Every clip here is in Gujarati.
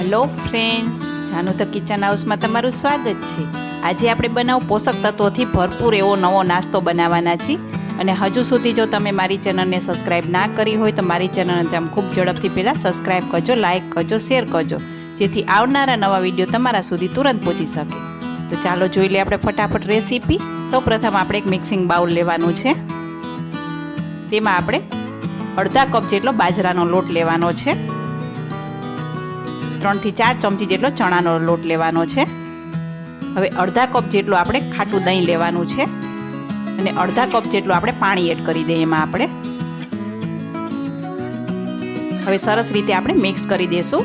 हेलो फ्रेंड्स, जानू तो किचन हाउस में तमारुं स्वागत है। आज આપણે બનાવ પોષક તત્વોથી ભરપૂર એવો નવો નાસ્તો બનાવવાના છીએ અને હજુ સુધી જો તમે મારી ચેનલને સબસ્ક્રાઇબ ના કરી હોય તો મારી ચેનલને તમે ખૂબ ઝડપથી પહેલા સબસ્ક્રાઇબ કરજો, લાઈક કરજો, શેર કરજો, જેથી આવનારા નવા વિડીયો તમારા સુધી તુરંત પહોંચી શકે। તો ચાલો જોઈ લઈએ આપણે ફટાફટ રેસીપી। સૌપ્રથમ આપણે એક મિક્સિંગ બાઉલ લેવાનું છે, તેમાં આપણે અડધા કપ જેટલો બાજરાનો લોટ લેવાનો છે, 3 થી 4 ચમચી જેટલો ચણાનો લોટ લેવાનો છે। હવે અડધા કપ જેટલું આપણે ખાટું દહીં લેવાનું છે અને અડધા કપ જેટલું આપણે પાણી એડ કરી દઈએ એમાં આપણે। હવે સરસ રીતે આપણે મિક્સ કરી દેશું,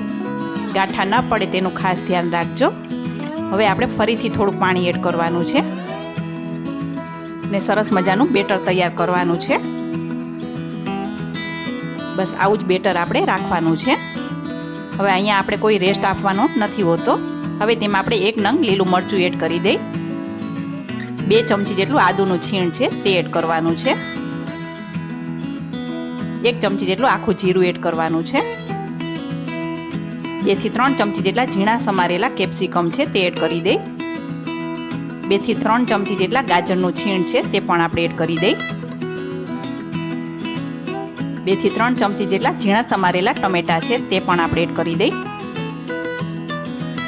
ગાંઠા ન પડે તેનું ખાસ ધ્યાન રાખજો। હવે આપણે ફરીથી થોડું પાણી એડ કરવાનું છે ને સરસ મજાનું બેટર તૈયાર કરવાનું છે। બસ આવું જ બેટર આપણે રાખવાનું છે। હવે અહીંયા આપણે કોઈ રેસ્ટ આપવાનો નથી હોતો। હવે તેમાં આપણે 1 નંગ લીલું મરચું એડ કરી દઈ, 2 ચમચી જેટલું આદુનું છીણ છે તે એડ કરવાનું છે, 1 ચમચી જેટલું આખું જીરું એડ કરવાનું છે, 2 થી 3 ચમચી જેટલા ઝીણા સમારેલા કેપ્સિકમ છે તે એડ કરી દઈ, 2 થી 3 ચમચી જેટલા ગાજરનું છીણ છે તે પણ આપણે એડ કરી દઈ, 2 થી 3 ચમચી જેટલા ઝીણા સમારેલા ટમેટા છે તે પણ આપણે એડ કરી દઈ,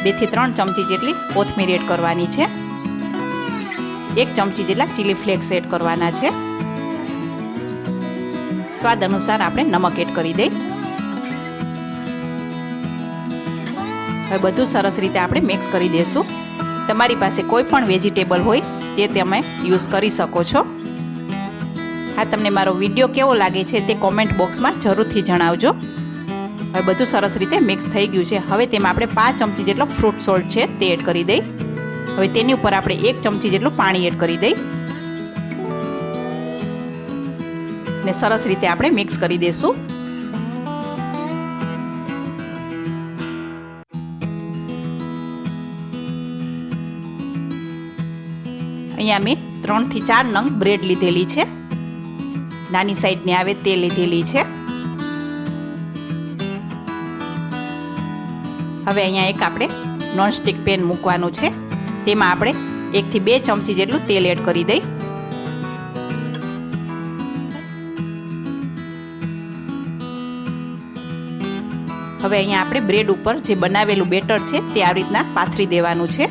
2 થી 3 ચમચી જેટલી કોથમીર એડ કરવાની છે, 1 ચમચી જેટલા ચીલી ફ્લેક્સ એડ કરવાના છે, સ્વાદ અનુસાર આપણે નમક એડ કરી દઈ। હવે બધું સરસ રીતે આપણે મિક્સ કરી દેશું। તમારી પાસે કોઈ પણ વેજીટેબલ હોય તે તમે યુઝ કરી શકો છો। હા, તમને મારો વિડીયો કેવો લાગે છે તે કોમેન્ટ બોક્સમાં જરૂરથી જણાવજો। હવે બધું સરસ રીતે મિક્સ થઈ ગયું છે। હવે તેમાં આપણે 5 ચમચી જેટલો ફ્રૂટ સોલ્ટ છે તે એડ કરી દઈ। હવે તેની ઉપર આપણે 1 ચમચી જેટલું પાણી એડ કરી દઈ ને સરસ રીતે આપણે મિક્સ કરી દેશું। અહીંયા મેં 3 થી 4 નંગ બ્રેડ લીધેલી છે, નાની સાઈડની આવે તે લીધેલી છે। હવે અહીંયા એક આપણે નોનસ્ટિક પેન મૂકવાનું છે, તેમાં આપણે 1 થી 2 ચમચી જેટલું તેલ એડ કરી દઈ। હવે અહીંયા આપણે બ્રેડ ઉપર જે બનાવેલું બેટર છે તે આવી રીતના પાથરી દેવાનું છે।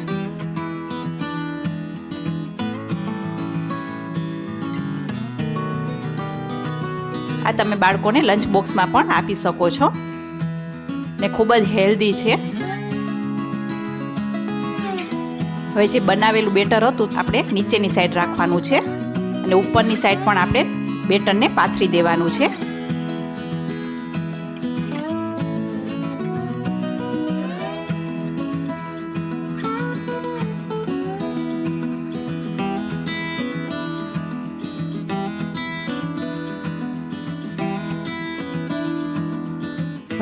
આ તમે બાળકોને લંચ બોક્સમાં પણ આપી શકો છો ને ખૂબ જ હેલ્ધી છે। હવે જે બનાવેલું બેટર હતું આપણે નીચેની સાઈડ રાખવાનું છે અને ઉપરની સાઈડ પણ આપણે બેટરને પાથરી દેવાનું છે।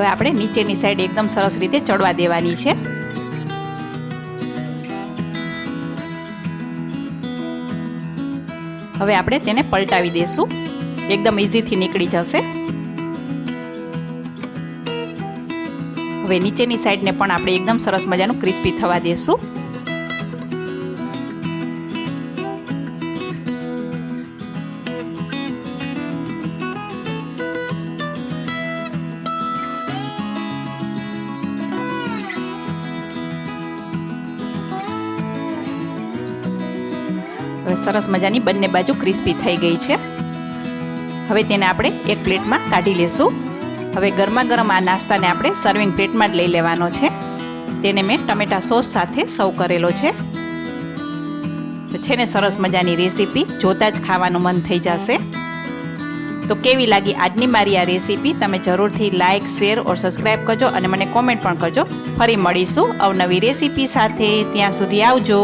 હવે આપણે નીચેની સાઈડ એકદમ સરસ રીતે ચડવા દેવાની છે। હવે આપણે તેને પલટાવી દેશું, એકદમ ઇઝીથી નીકળી જશે। હવે નીચેની સાઈડને પણ આપણે એકદમ સરસ મજાનું ક્રિસ્પી થવા દેશું। હવે સરસ મજાની બંને બાજુ ક્રિસ્પી થઈ ગઈ છે। હવે તેને આપણે એક પ્લેટમાં કાઢી લેશું। હવે ગરમા ગરમ આ નાસ્તાને આપણે સર્વિંગ પ્લેટમાં જ લઈ લેવાનો છે। તેને મેં ટમેટા સોસ સાથે સર્વ કરેલો છે। તો છે ને સરસ મજાની રેસીપી, જોતા જ ખાવાનું મન થઈ જશે। તો કેવી લાગી આજની મારી આ રેસીપી? તમે જરૂરથી લાઇક, શેર ઓર સબસ્ક્રાઈબ કરજો અને મને કોમેન્ટ પણ કરજો। ફરી મળીશું અવનવી રેસીપી સાથે, ત્યાં સુધી આવજો।